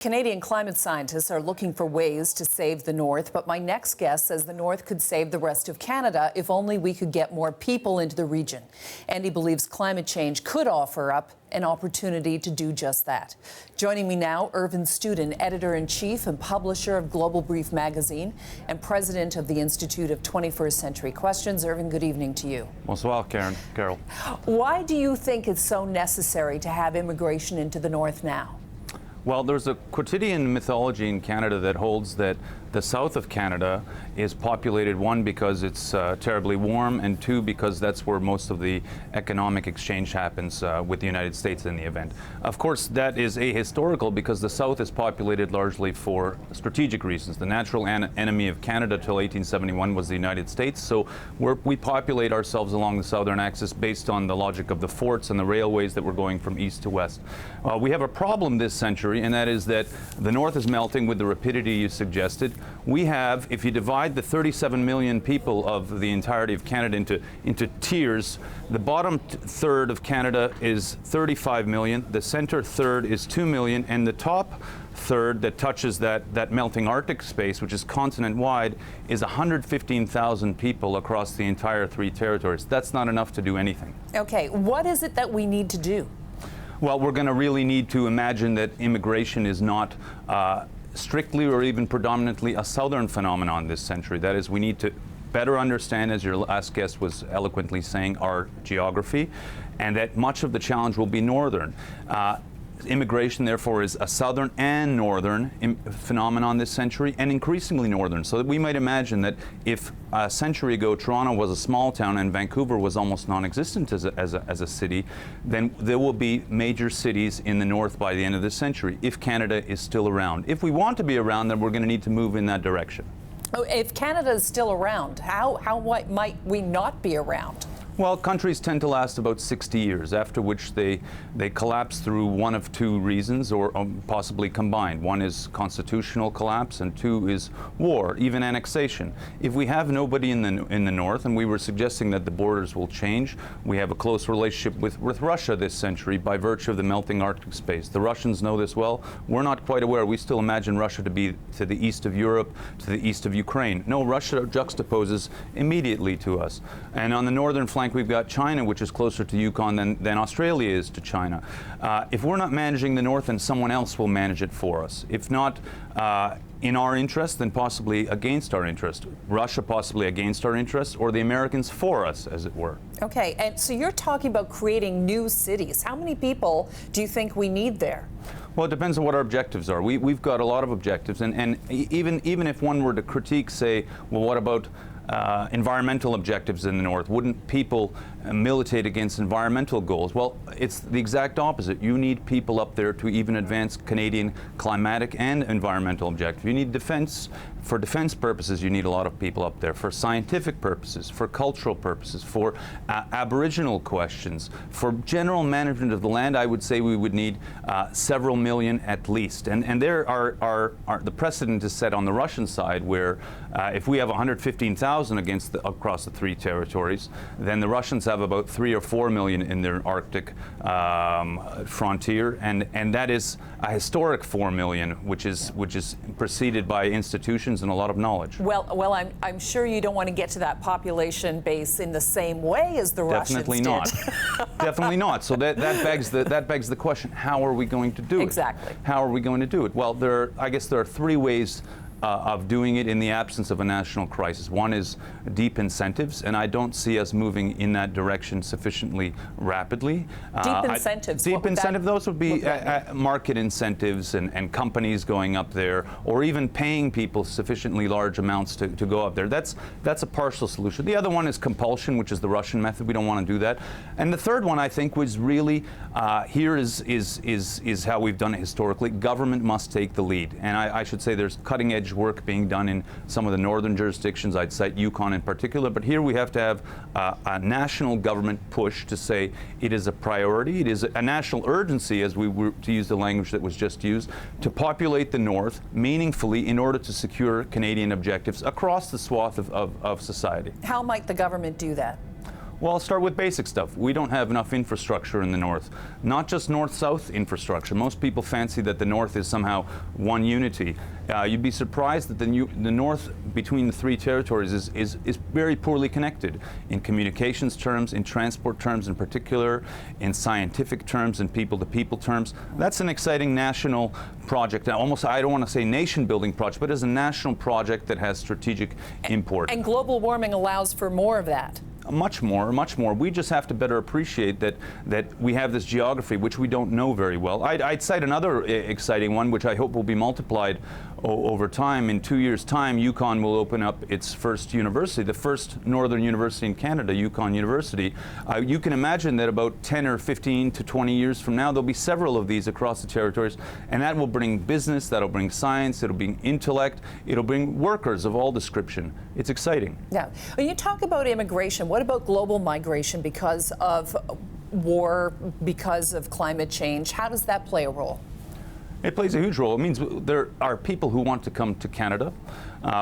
Canadian climate scientists are looking for ways to save the North, but my next guest says the North could save the rest of Canada if only we could get more people into the region. And he believes climate change could offer up an opportunity to do just that. Joining me now, Irvin Studin, editor-in-chief and publisher of Global Brief magazine and president of the Institute of 21st Century Questions. Irvin, good evening to you. Bonsoir, Carol. Why do you think it's so necessary to have immigration into the North now? Well, there's a quotidian mythology in Canada that holds that the south of Canada is populated, one, because it's terribly warm, and two, because that's where most of the economic exchange happens with the United States in the event. Of course, that is ahistorical because the south is populated largely for strategic reasons. The natural enemy of Canada till 1871 was the United States, so we populate ourselves along the southern axis based on the logic of the forts and the railways that were going from east to west. We have a problem this century, and that is that the north is melting with the rapidity you suggested. We have, if you divide the 37 million people of the entirety of Canada into tiers, the bottom third of Canada is 35 million, the center third is 2 million, and the top third that touches that melting Arctic space, which is continent-wide, is 115,000 people across the entire three territories. That's not enough to do anything. Okay, what is it that we need to do? Well, we're going to really need to imagine that immigration is not strictly or even predominantly a southern phenomenon this century. That is, we need to better understand, as your last guest was eloquently saying, our geography, and that much of the challenge will be northern. Immigration, therefore, is a southern and northern phenomenon this century, and increasingly northern. So that we might imagine that if a century ago Toronto was a small town and Vancouver was almost non-existent as a city, then there will be major cities in the north by the end of this century, if Canada is still around. If we want to be around, then we're going to need to move in that direction. Oh, if Canada is still around, how might we not be around? Well, countries tend to last about 60 years, after which they collapse through one of two reasons, or possibly combined. One is constitutional collapse, and two is war, even annexation. If we have nobody in the north, and we were suggesting that the borders will change, we have a close relationship with Russia this century by virtue of the melting Arctic space. The Russians know this well. We're not quite aware. We still imagine Russia to be to the east of Europe, to the east of Ukraine. No, Russia juxtaposes immediately to us. And on the northern flank, we've got China, which is closer to Yukon than Australia is to China. If we're not managing the north, then someone else will manage it for us. If not in our interest, then possibly against our interest. Russia possibly against our interest, or the Americans for us, as it were. Okay, and so you're talking about creating new cities. How many people do you think we need there? Well, it depends on what our objectives are. We've got a lot of objectives, and even if one were to critique, say, well, what about environmental objectives in the north? Wouldn't people militate against environmental goals? Well, it's the exact opposite. You need people up there to even advance Canadian climatic and environmental objectives. You need defense. For defense purposes, you need a lot of people up there. For scientific purposes, for cultural purposes, for Aboriginal questions, for general management of the land, I would say we would need several million at least. And there are the precedent is set on the Russian side, where if we have 115,000 across the three territories, then the Russians have about 3 or 4 million in their Arctic frontier, and that is a historic 4 million, which is preceded by institutions and a lot of knowledge. Well, I'm sure you don't want to get to that population base in the same way as the Russians did. Definitely not. Definitely not. So that begs the question: how are we going to do it? Exactly. How are we going to do it? Well, I guess there are three ways of doing it in the absence of a national crisis. One is deep incentives, and I don't see us moving in that direction sufficiently rapidly. Deep incentives? Deep incentive, those would be market incentives and companies going up there, or even paying people sufficiently large amounts to go up there. That's a partial solution. The other one is compulsion, which is the Russian method. We don't want to do that. And the third one, I think, was really, here is how we've done it historically. Government must take the lead. And I should say there's cutting edge work being done in some of the northern jurisdictions. I'd cite Yukon in particular, but here we have to have a national government push to say it is a priority. It is a national urgency, as we were to use the language that was just used, to populate the north meaningfully in order to secure Canadian objectives across the swath of society. How might the government do that? Well, I'll start with basic stuff. We don't have enough infrastructure in the north, not just north-south infrastructure. Most people fancy that the north is somehow one unity. You'd be surprised that the north between the three territories is very poorly connected in communications terms, in transport terms in particular, in scientific terms, in people-to-people terms. That's an exciting national project. Almost, I don't want to say nation-building project, but as a national project that has strategic import. And global warming allows for more of that. Much more, much more. We just have to better appreciate that we have this geography, which we don't know very well. I'd cite another exciting one, which I hope will be multiplied over time. In 2 years' time, Yukon will open up its first university, the first northern university in Canada, Yukon University. You can imagine that about 10 or 15 to 20 years from now, there'll be several of these across the territories, and that will bring business, that'll bring science, it'll bring intellect, it'll bring workers of all description. It's exciting. Yeah. When you talk about immigration, what about global migration because of war, because of climate change? How does that play a role? It plays a huge role. It means there are people who want to come to Canada.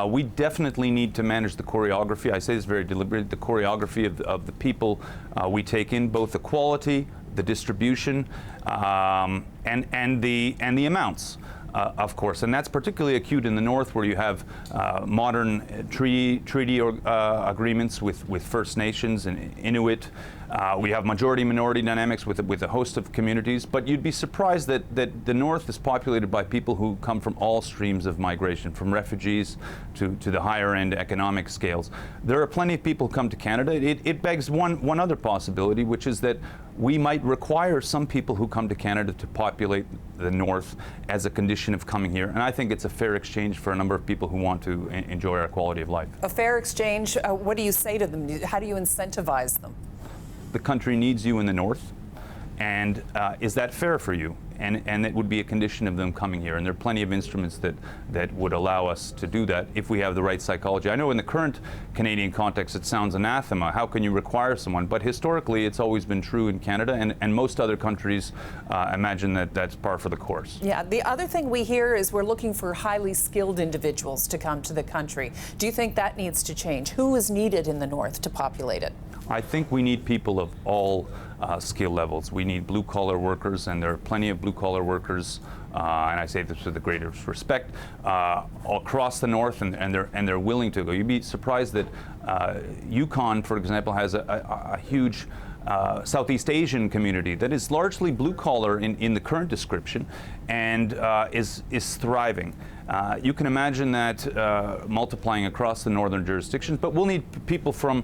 We definitely need to manage the choreography. I say this very deliberately, the choreography of the people we take in, both the quality, the distribution, and the amounts. Of course, and that's particularly acute in the north, where you have modern treaty agreements with First Nations and Inuit. We have majority-minority dynamics with a host of communities, but you'd be surprised that the north is populated by people who come from all streams of migration, from refugees to the higher-end economic scales. There are plenty of people who come to Canada. It begs one other possibility, which is that we might require some people who come to Canada to populate the north as a condition of coming here, and I think it's a fair exchange for a number of people who want to enjoy our quality of life. A fair exchange, what do you say to them? How do you incentivize them? The country needs you in the north, and is that fair for you? And it would be a condition of them coming here, and there are plenty of instruments that would allow us to do that if we have the right psychology. I know in the current Canadian context it sounds anathema. How can you require someone? But historically it's always been true in Canada, and most other countries imagine that that's par for the course. Yeah, the other thing we hear is we're looking for highly skilled individuals to come to the country. Do you think that needs to change? Who is needed in the north to populate it? I think we need people of all skill levels. We need blue-collar workers, and there are plenty of blue-collar workers, and I say this with the greatest respect, across the north, and they're willing to go. You'd be surprised that Yukon, for example, has a huge Southeast Asian community that is largely blue-collar in the current description, and is thriving. You can imagine that multiplying across the northern jurisdictions, but we'll need people from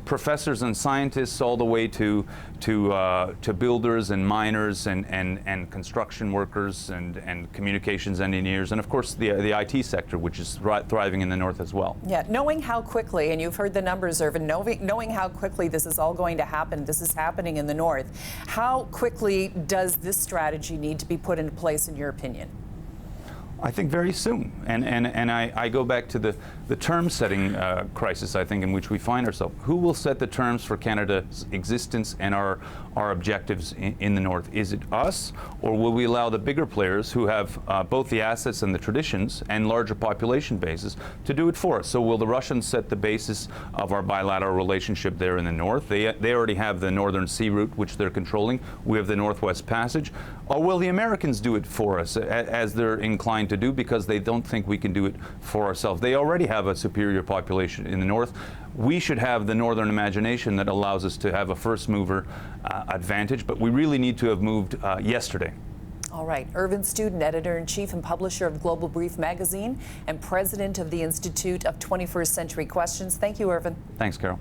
professors and scientists all the way to builders and miners and construction workers and communications engineers, and of course the IT sector, which is thriving in the north as well. Yeah, knowing how quickly, and you've heard the numbers, Irvin, knowing how quickly this is all going to happen, this is happening in the north, how quickly does this strategy need to be put into place in your opinion? I think very soon, and I go back to the term-setting crisis, I think, in which we find ourselves. Who will set the terms for Canada's existence and our objectives in the north? Is it us, or will we allow the bigger players who have both the assets and the traditions and larger population bases to do it for us? So will the Russians set the basis of our bilateral relationship there in the north? They already have the northern sea route, which they're controlling. We have the Northwest Passage. Or will the Americans do it for us, as they're inclined to do, because they don't think we can do it for ourselves? They already have a superior population in the north. We should have the northern imagination that allows us to have a first mover advantage, but we really need to have moved yesterday. All right. Irvin Studin, editor-in-chief and publisher of Global Brief magazine and president of the Institute of 21st Century Questions. Thank you, Irvin. Thanks, Carol.